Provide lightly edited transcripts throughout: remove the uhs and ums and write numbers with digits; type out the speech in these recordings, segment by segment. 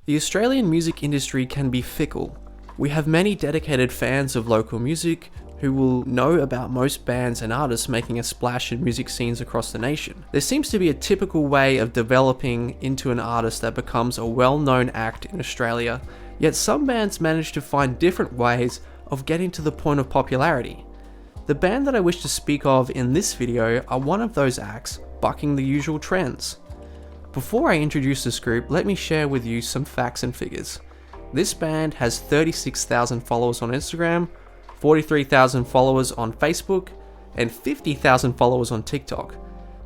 The Australian music industry can be fickle. We have many dedicated fans of local music who will know about most bands and artists making a splash in music scenes across the nation. There seems to be a typical way of developing into an artist that becomes a well-known act in Australia, yet some bands manage to find different ways of getting to the point of popularity. The band that I wish to speak of in this video are one of those acts bucking the usual trends. Before I introduce this group, let me share with you some facts and figures. This band has 36,000 followers on Instagram, 43,000 followers on Facebook, and 50,000 followers on TikTok.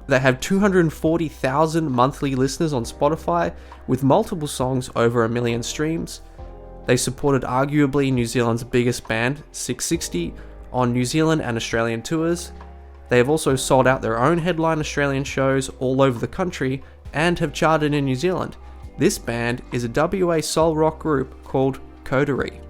They have 240,000 monthly listeners on Spotify, with multiple songs over 1 million streams. They supported arguably New Zealand's biggest band, 660, on New Zealand and Australian tours. They have also sold out their own headline Australian shows all over the country and have charted in New Zealand. This band is a WA soul rock group called Coterie.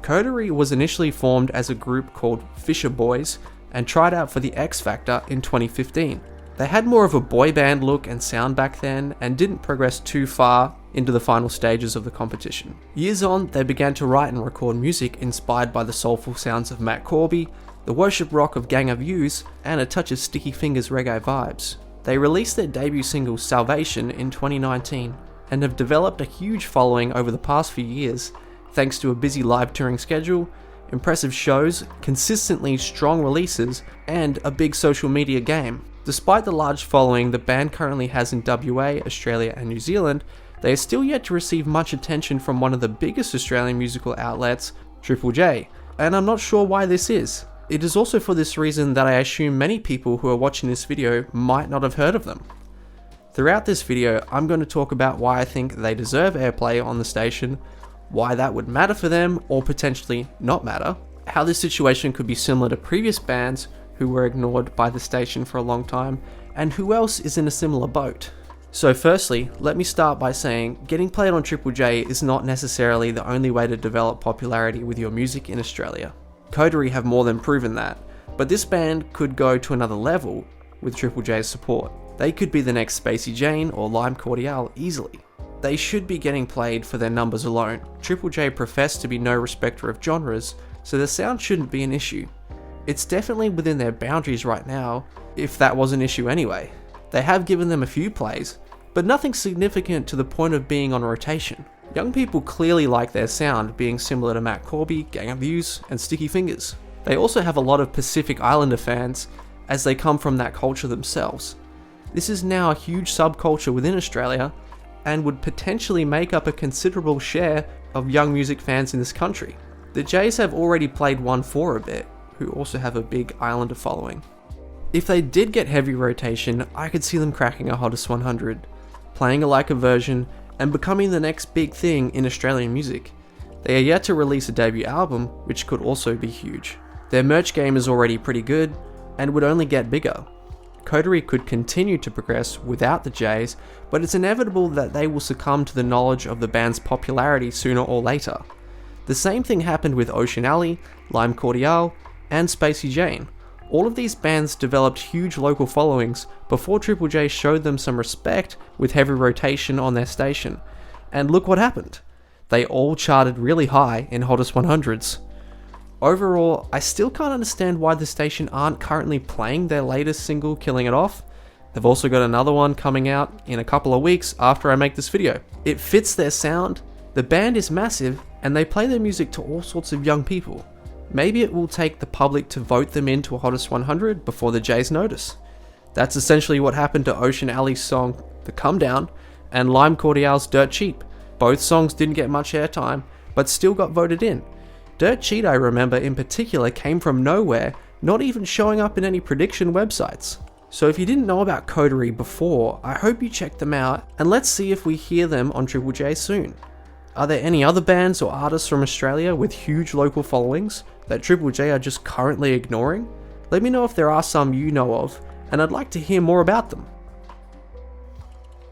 Coterie was initially formed as a group called Fisher Boys and tried out for the X Factor in 2015. They had more of a boy band look and sound back then and didn't progress too far into the final stages of the competition. Years on, they began to write and record music inspired by the soulful sounds of Matt Corby, the worship rock of Gang of Youths, and a touch of Sticky Fingers reggae vibes. They released their debut single Salvation in 2019 and have developed a huge following over the past few years thanks to a busy live touring schedule, impressive shows, consistently strong releases, and a big social media game. Despite the large following the band currently has in WA, Australia and New Zealand, they are still yet to receive much attention from one of the biggest Australian musical outlets, Triple J, and I'm not sure why this is. It is also for this reason that I assume many people who are watching this video might not have heard of them. Throughout this video, I'm going to talk about why I think they deserve airplay on the station, why that would matter for them or potentially not matter, how this situation could be similar to previous bands who were ignored by the station for a long time, and who else is in a similar boat. So firstly, let me start by saying getting played on Triple J is not necessarily the only way to develop popularity with your music in Australia. Coterie have more than proven that, but this band could go to another level with Triple J's support. They could be the next Spacey Jane or Lime Cordiale easily. They should be getting played for their numbers alone. Triple J profess to be no respecter of genres, so the sound shouldn't be an issue. It's definitely within their boundaries right now, if that was an issue anyway. They have given them a few plays, but nothing significant to the point of being on rotation. Young people clearly like their sound being similar to Matt Corby, Gang of Youths, and Sticky Fingers. They also have a lot of Pacific Islander fans, as they come from that culture themselves. This is now a huge subculture within Australia, and would potentially make up a considerable share of young music fans in this country. The Jays have already played 1-4 a bit, who also have a big Islander following. If they did get heavy rotation, I could see them cracking a Hottest 100, playing a Like a version, and becoming the next big thing in Australian music. They are yet to release a debut album, which could also be huge. Their merch game is already pretty good, and would only get bigger. Coterie could continue to progress without the Jays, but it's inevitable that they will succumb to the knowledge of the band's popularity sooner or later. The same thing happened with Ocean Alley, Lime Cordiale, and Spacey Jane. All of these bands developed huge local followings before Triple J showed them some respect with heavy rotation on their station. And look what happened. They all charted really high in Hottest 100s. Overall, I still can't understand why the station aren't currently playing their latest single, Killing It Off. They've also got another one coming out in a couple of weeks after I make this video. It fits their sound, the band is massive, and they play their music to all sorts of young people. Maybe it will take the public to vote them into a Hottest 100 before the Jays notice. That's essentially what happened to Ocean Alley's song, The Come Down, and Lime Cordiale's Dirt Cheap. Both songs didn't get much airtime, but still got voted in. Dirt Cheat, I remember in particular, came from nowhere, not even showing up in any prediction websites. So if you didn't know about Coterie before, I hope you check them out, and let's see if we hear them on Triple J soon. Are there any other bands or artists from Australia with huge local followings that Triple J are just currently ignoring? Let me know if there are some you know of, and I'd like to hear more about them.